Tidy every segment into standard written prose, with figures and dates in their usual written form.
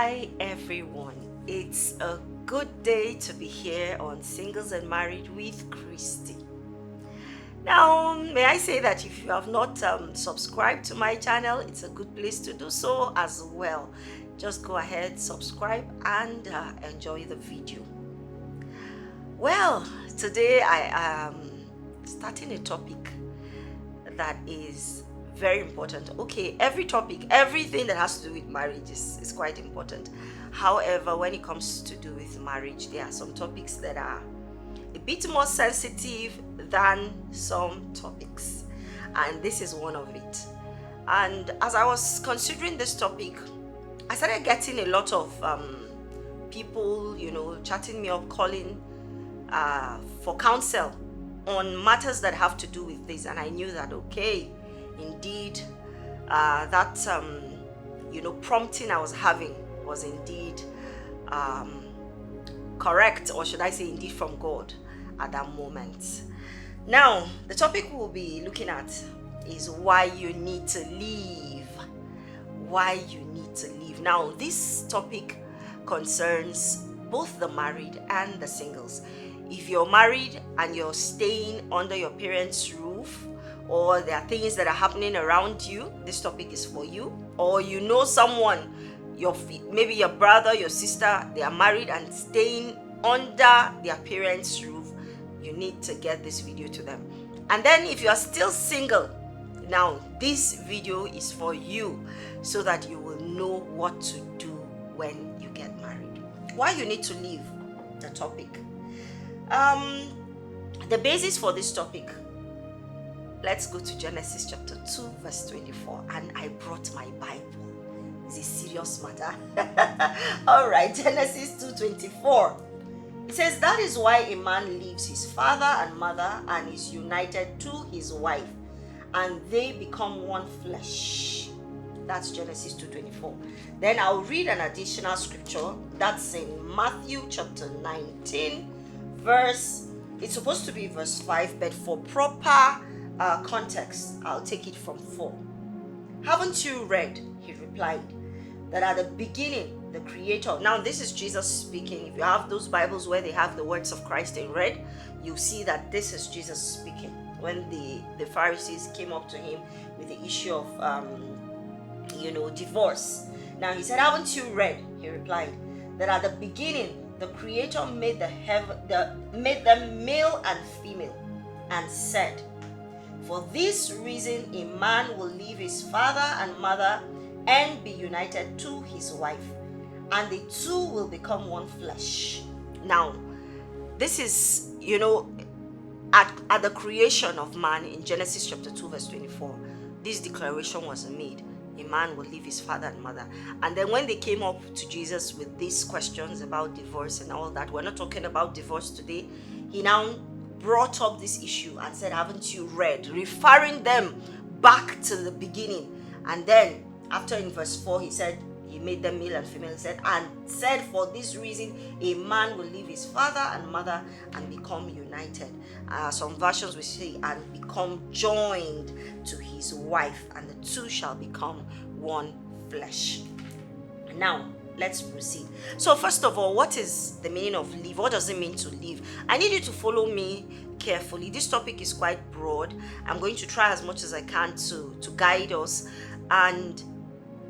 Hi everyone, it's a good day to be here on Singles and Married with Christi. Now, may I say that if you have not subscribed to my channel, it's a good place to do so as well. Just go ahead, subscribe, and enjoy the video. Well, today I am starting a topic that is very important. Okay, everything that has to do with marriage is quite important. However, when it comes to do with marriage, there are some topics that are a bit more sensitive than some topics, and this is one of it. And as I was considering this topic, I started getting a lot of people, chatting me up, calling for counsel on matters that have to do with this. And I knew that, okay, indeed, that prompting I was having was indeed correct, or should I say indeed from God at that moment. Now, the topic we'll be looking at is why you need to leave. Why you need to leave. Now, this topic concerns both the married and the singles. If you're married and you're staying under your parents' roof, or there are things that are happening around you, this topic is for you. Or you know someone, maybe your brother, your sister, they are married and staying under their parents' roof, you need to get this video to them. And then if you are still single, now this video is for you so that you will know what to do when you get married. Why you need to leave, the topic. The basis for this topic, let's go to Genesis chapter 2 verse 24, and I brought my Bible. It's a serious matter. All right, Genesis 2:24. It says, that is why a man leaves his father and mother and is united to his wife, and they become one flesh. That's Genesis 2:24. Then I'll read an additional scripture that's in Matthew chapter 19 verse, it's supposed to be verse 5, but for proper context, I'll take it from 4. Haven't you read, he replied, that at the beginning the Creator, now this is Jesus speaking. If you have those Bibles where they have the words of Christ in red, you'll see that this is Jesus speaking when the Pharisees came up to him with the issue of divorce. Now he said, haven't you read, he replied, that at the beginning the Creator made made them male and female, and said, for this reason a man will leave his father and mother and be united to his wife, and the two will become one flesh. Now, this is, at the creation of man in Genesis chapter 2 verse 24, this declaration was made. A man will leave his father and mother. And then when they came up to Jesus with these questions about divorce and all that, we're not talking about divorce today, he now brought up this issue and said, haven't you read? Referring them back to the beginning. And then after in verse 4, he said, he made them male and female, and said, for this reason a man will leave his father and mother and become united. Some versions will say, and become joined to his wife, and the two shall become one flesh. Now, let's proceed. So first of all, what is the meaning of leave? What does it mean to leave? I need you to follow me carefully. This topic is quite broad. I'm going to try as much as I can to guide us, and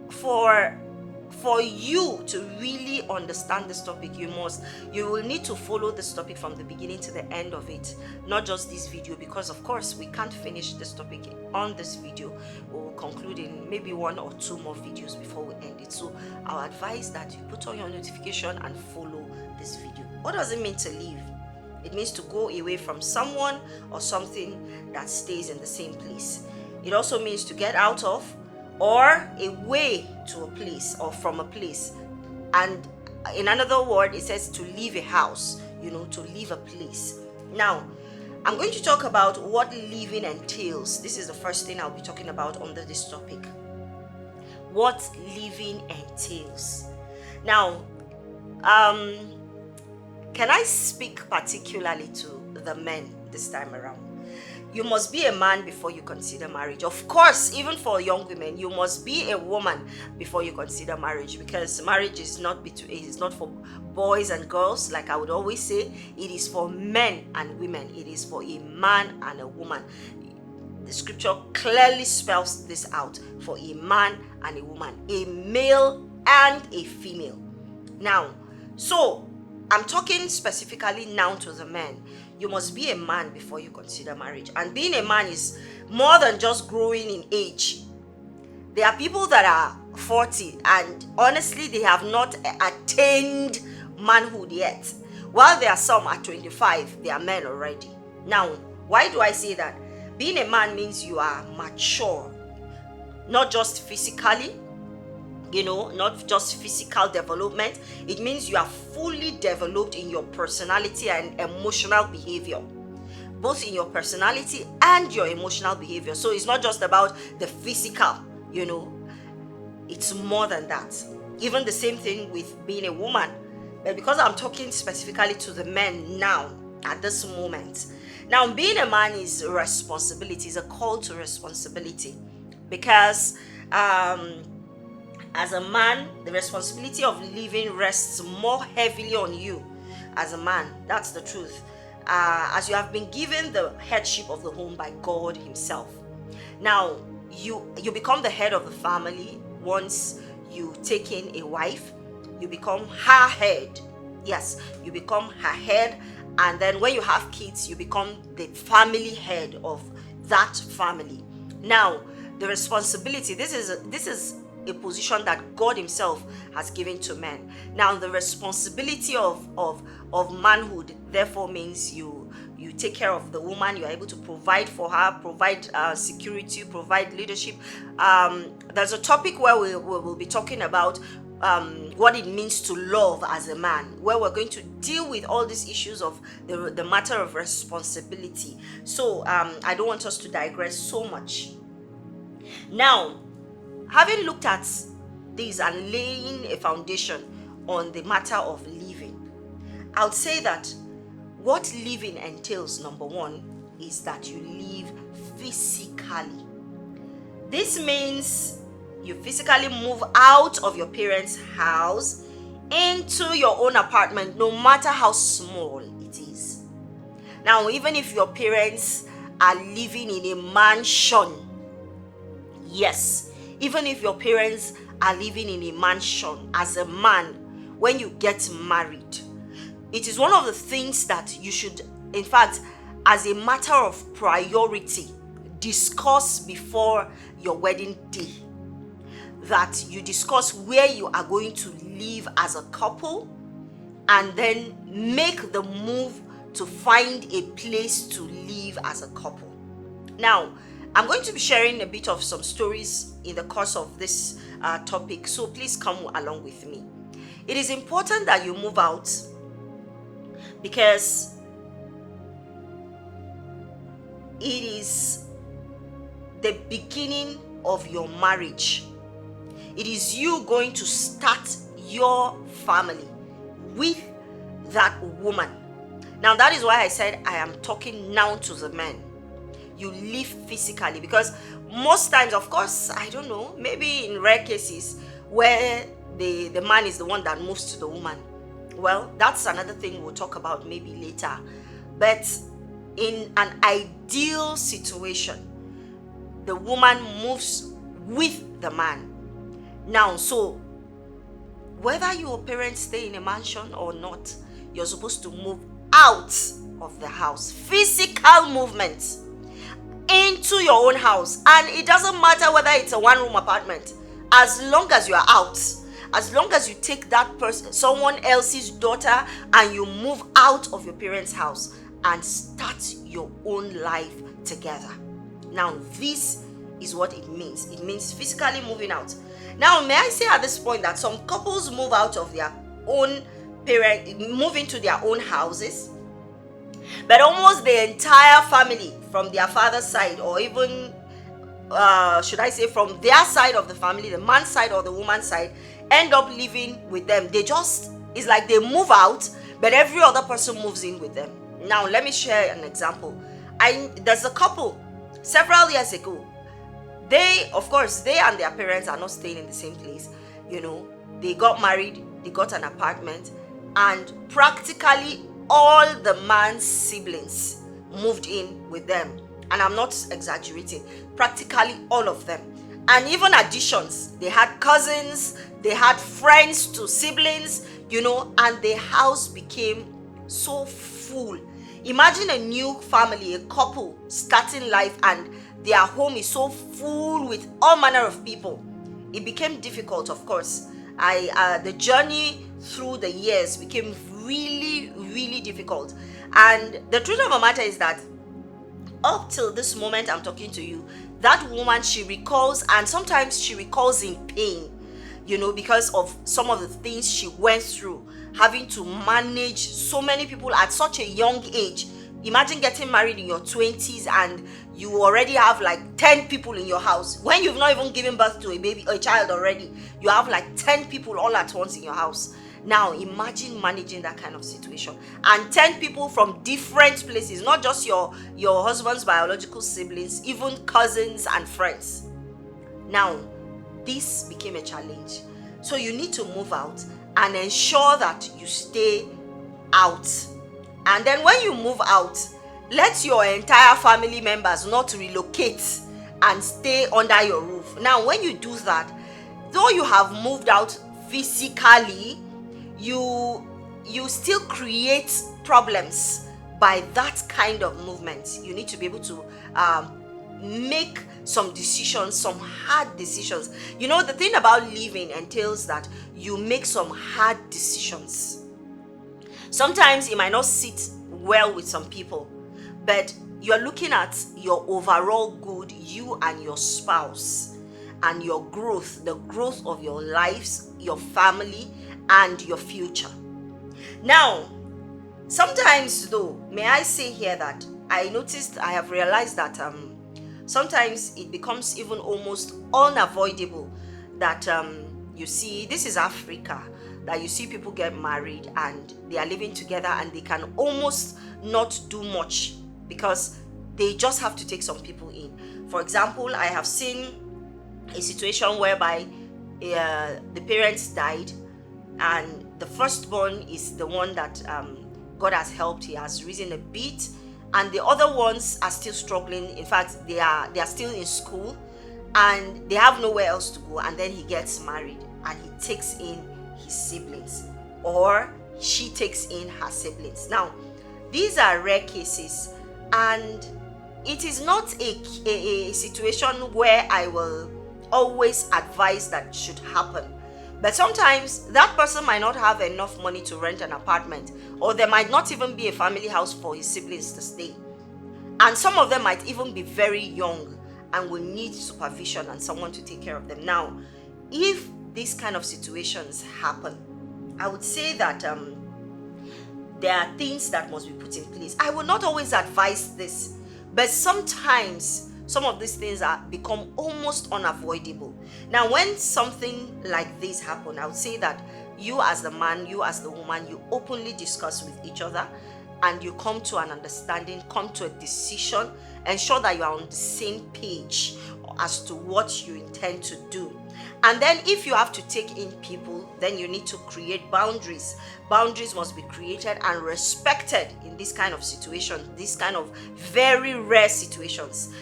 for you to really understand this topic, you will need to follow this topic from the beginning to the end of it, not just this video, because of course we can't finish this topic on this video. We will conclude in maybe 1 or 2 more videos before we end it. So I'll advise that you put on your notification and follow this video. What does it mean to leave? It means to go away from someone or something that stays in the same place. It also means to get out of, or away to a place, or from a place. And in another word, it says to leave a house, to leave a place. Now, I'm going to talk about what leaving entails. This is the first thing I'll be talking about under this topic. What leaving entails. Now, can I speak particularly to the men this time around? you must be a man before you consider marriage. Of course, even for young women, you must be a woman before you consider marriage, because marriage is not for boys and girls, like I would always say. It is for men and women. It is for a man and a woman. The scripture clearly spells this out: for a man and a woman, a male and a female. Now, so I'm talking specifically now to the men. You must be a man before you consider marriage. And being a man is more than just growing in age. There are people that are 40 and honestly they have not attained manhood yet, while there are some at 25, they are men already. Now, why do I say that? Being a man means you are mature, not just physically, not just physical development. It means you are fully developed in your personality and emotional behavior, both in your personality and your emotional behavior. So it's not just about the physical, it's more than that. Even the same thing with being a woman. But because I'm talking specifically to the men now, at this moment. Now, being a man is a responsibility, is a call to responsibility, because as a man, the responsibility of living rests more heavily on you as a man. That's the truth. As you have been given the headship of the home by God himself. Now, you become the head of the family. Once you take in a wife, you become her head. Yes, you become her head. And then when you have kids, you become the family head of that family. Now, the responsibility, this is a position that God himself has given to men. Now, the responsibility of manhood therefore means you take care of the woman. You are able to provide for her, provide security, provide leadership. There's a topic where we will be talking about what it means to love as a man, where we're going to deal with all these issues of the matter of responsibility. So I don't want us to digress so much. Now, having looked at this and laying a foundation on the matter of living, I would say that what living entails, number one, is that you live physically. This means you physically move out of your parents' house into your own apartment, no matter how small it is. Now, even if your parents are living in a mansion, yes, even if your parents are living in a mansion, as a man, when you get married, it is one of the things that you should, in fact, as a matter of priority, discuss before your wedding day. That you discuss where you are going to live as a couple, and then make the move to find a place to live as a couple. Now, I'm going to be sharing a bit of some stories in the course of this topic, so please come along with me. It is important that you move out, because it is the beginning of your marriage. It is you going to start your family with that woman. Now, that is why I said I am talking now to the men. You live physically, because most times, of course, I don't know, maybe in rare cases where the man is the one that moves to the woman. Well, that's another thing we'll talk about maybe later. But in an ideal situation, the woman moves with the man. Now, so whether your parents stay in a mansion or not, you're supposed to move out of the house. Physical movement into your own house. And it doesn't matter whether it's a one-room apartment. As long as you are out, as long as you take that person, someone else's daughter, and you move out of your parents' house and start your own life together. Now, this is what it means. It means physically moving out. Now, may I say at this point that some couples move out of their own move into their own houses, but almost the entire family from their father's side, or even should I say from their side of the family, the man's side or the woman's side, end up living with them. It's like they move out, but every other person moves in with them. Now, let me share an example. There's a couple several years ago. They, of course, they and their parents are not staying in the same place. They got married, they got an apartment, and practically all the man's siblings moved in with them. And I'm not exaggerating, practically all of them. And even additions, they had cousins, they had friends to siblings, and the house became so full. Imagine a new family, a couple starting life, and their home is so full with all manner of people. It became difficult, of course. The journey through the years became really, really difficult. And the truth of the matter is that up till this moment I'm talking to you, that woman, she recalls, and sometimes she recalls in pain, because of some of the things she went through, having to manage so many people at such a young age. Imagine getting married in your 20s and you already have like 10 people in your house. When you've not even given birth to a child already, you have like 10 people all at once in your house. Now imagine managing that kind of situation, and 10 people from different places, not just your husband's biological siblings, even cousins and friends. Now this became a challenge. So you need to move out and ensure that you stay out. And then when you move out, let your entire family members not relocate and stay under your roof. Now when you do that, though you have moved out physically, you still create problems by that kind of movement. You need to be able to make some decisions, some hard decisions. The thing about living entails that you make some hard decisions. Sometimes it might not sit well with some people, but you're looking at your overall good, you and your spouse, and your growth, the growth of your lives, your family, and your future. Now, sometimes though, may I say here that I have realized that sometimes it becomes even almost unavoidable that you see, this is Africa, that you see people get married and they are living together and they can almost not do much because they just have to take some people in. For example, I have seen a situation whereby the parents died, and the firstborn is the one that God has helped. He has risen a bit, and the other ones are still struggling. In fact, they are still in school and they have nowhere else to go. And then he gets married and he takes in his siblings, or she takes in her siblings. Now these are rare cases, and it is not a situation where I will always advise that should happen. But sometimes that person might not have enough money to rent an apartment, or there might not even be a family house for his siblings to stay. And some of them might even be very young and will need supervision and someone to take care of them. Now, if these kind of situations happen, I would say that there are things that must be put in place. I will not always advise this, but sometimes some of these things become almost unavoidable. Now, when something like this happens, I would say that you as the man, you as the woman, you openly discuss with each other and you come to an understanding, come to a decision, ensure that you are on the same page as to what you intend to do. And then if you have to take in people, then you need to create boundaries. Boundaries must be created and respected in this kind of situation, this kind of very rare situations.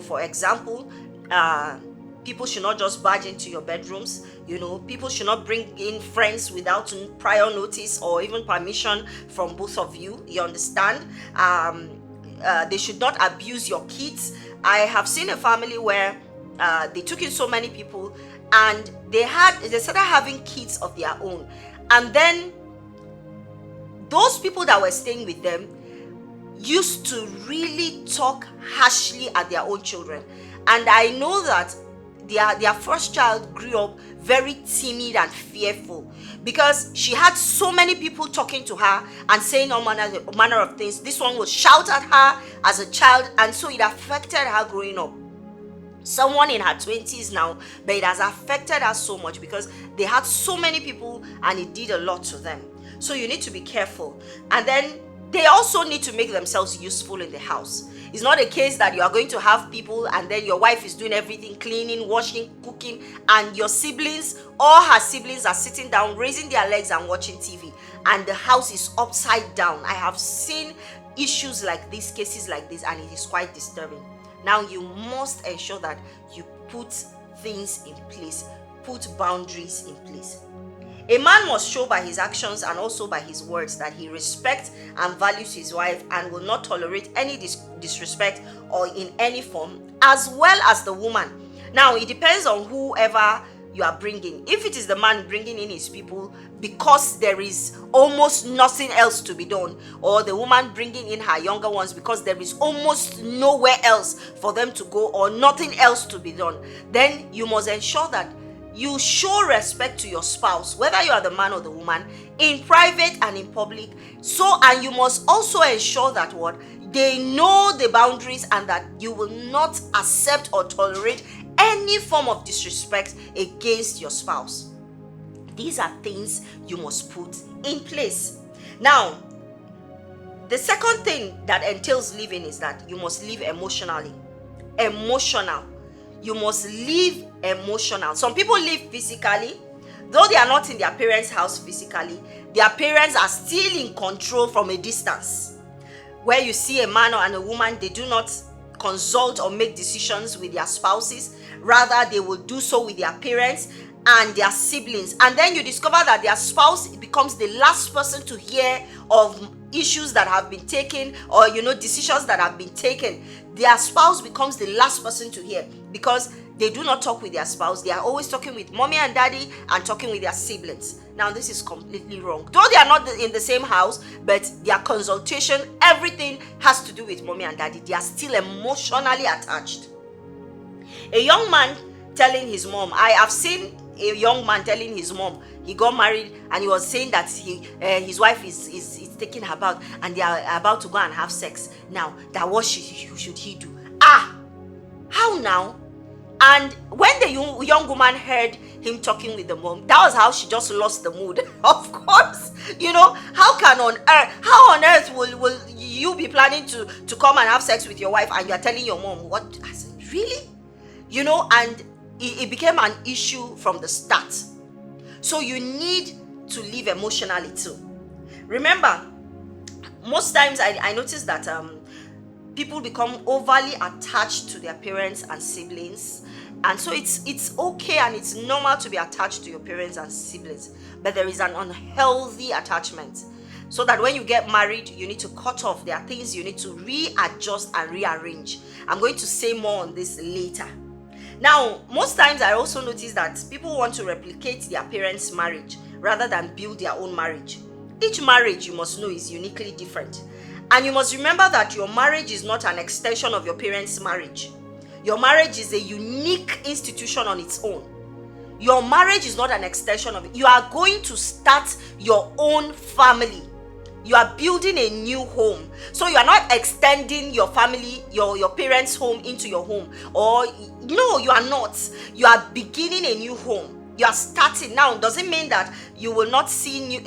For example, people should not just barge into your bedrooms. People should not bring in friends without prior notice or even permission from both of you. You understand? They should not abuse your kids. I have seen a family where they took in so many people, and they started having kids of their own, and then those people that were staying with them used to really talk harshly at their own children. And I know that their first child grew up very timid and fearful because she had so many people talking to her and saying all manner of things. This one would shout at her as a child, and so it affected her growing up. Someone in her 20s now, but it has affected her so much because they had so many people and it did a lot to them. So you need to be careful. And then they also need to make themselves useful in the house. It's not a case that you are going to have people and then your wife is doing everything, cleaning, washing, cooking, and your siblings, all her siblings are sitting down, raising their legs and watching TV, and the house is upside down. I have seen issues like this, cases like this, and it is quite disturbing. Now you must ensure that you put things in place, put boundaries in place. A man must show by his actions and also by his words that he respects and values his wife and will not tolerate any disrespect or in any form, as well as the woman. Now, it depends on whoever you are bringing. If it is the man bringing in his people because there is almost nothing else to be done, or the woman bringing in her younger ones because there is almost nowhere else for them to go or nothing else to be done, then you must ensure that you show respect to your spouse, whether you are the man or the woman, in private and in public. And you must also ensure that they know the boundaries and that you will not accept or tolerate any form of disrespect against your spouse. These are things you must put in place. Now, the second thing that entails living is that you must live emotionally. You must live emotional. Some people live physically, though they are not in their parents' house physically. Their parents are still in control from a distance. Where you see a man and a woman, they do not consult or make decisions with their spouses. Rather, they will do so with their parents and their siblings. And then you discover that their spouse becomes the last person to hear of issues that have been taken, or decisions that have been taken. Their spouse becomes the last person to hear because they do not talk with their spouse. They are always talking with mommy and daddy and talking with their siblings. Now, this is completely wrong. Though they are not in the same house, but their consultation, everything has to do with mommy and daddy. They are still emotionally attached. A young man telling his mom, I have seen a young man telling his mom, he got married and he was saying that his wife is taking her bath and they are about to go and have sex. Now, that what should he do? How now? And when the young woman heard him talking with the mom, that was how she just lost the mood. Of course, how on earth will you be planning to come and have sex with your wife and you're telling your mom, what? I said, really? And it became an issue from the start. So you need to live emotionally too. Remember, most times I notice that people become overly attached to their parents and siblings. And so it's okay and it's normal to be attached to your parents and siblings. But there is an unhealthy attachment. So that when you get married, you need to cut off. There are things you need to readjust and rearrange. I'm going to say more on this later. Now, most times I also notice that people want to replicate their parents' marriage rather than build their own marriage. Each marriage, you must know, is uniquely different. And you must remember that your marriage is not an extension of your parents' marriage. Your marriage is a unique institution on its own. Your marriage is not an extension of it. You are going to start your own family. You are building a new home. So you are not extending your family, your parents' home into your home. No, you are not. You are beginning a new home. You are starting now. Doesn't mean that you will not see new,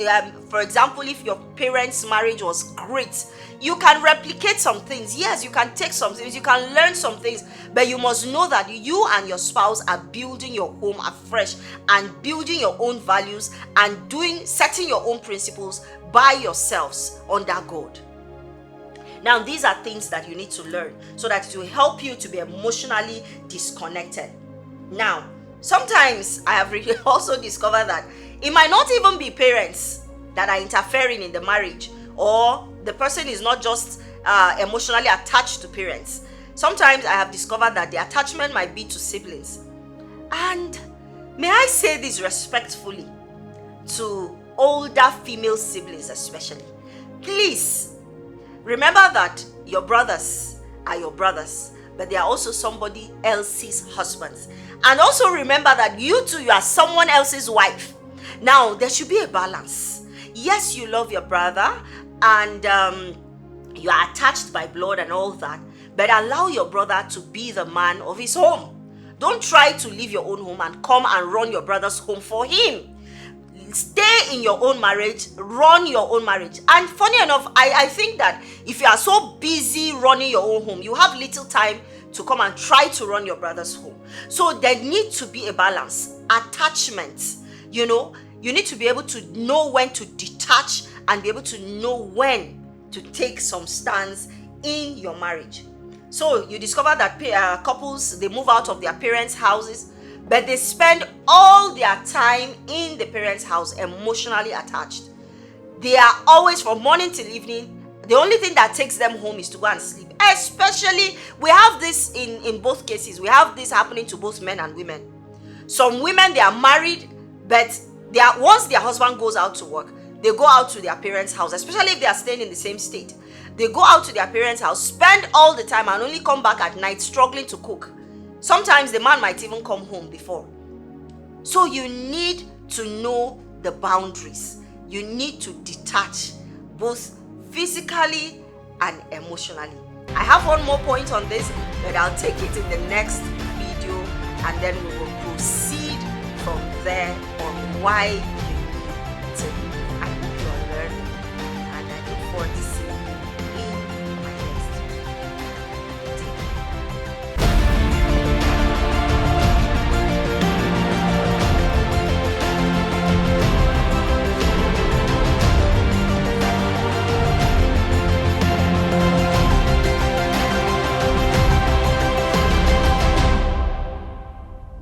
for example, if your parents' marriage was great, you can replicate some things. Yes, you can take some things, you can learn some things, but you must know that you and your spouse are building your home afresh and building your own values and setting your own principles by yourselves under God. Now, these are things that you need to learn so that it will help you to be emotionally disconnected. Now, sometimes I have also discovered that it might not even be parents that are interfering in the marriage, or the person is not just emotionally attached to parents. Sometimes I have discovered that the attachment might be to siblings. And may I say this respectfully to older female siblings especially, please remember that your brothers are your brothers, but they are also somebody else's husbands. And also remember that you are someone else's wife. Now, there should be a balance. Yes, you love your brother and you are attached by blood and all that, but allow your brother to be the man of his home. Don't try to leave your own home and come and run your brother's home for him. stay in your own marriage, run your own marriage. And funny enough, I think that if you are so busy running your own home, you have little time to come and try to run your brother's home. So there needs to be a balance. Attachment, you need to be able to know when to detach and be able to know when to take some stance in your marriage. So you discover that couples, they move out of their parents' houses, but they spend all their time in the parents' house emotionally attached. They are always, from morning till evening, the only thing that takes them home is to go and sleep. Especially, we have this in both cases. We have this happening to both men and women. Some women, they are married, but once their husband goes out to work, they go out to their parents' house, especially if they are staying in the same state. They go out to their parents' house, spend all the time, and only come back at night struggling to cook. Sometimes the man might even come home before. So you need to know the boundaries. You need to detach both physically and emotionally. I have one more point on this, but I'll take it in the next video, and then we will proceed from there on why you need to. I hope you are learning, and I look forward to seeing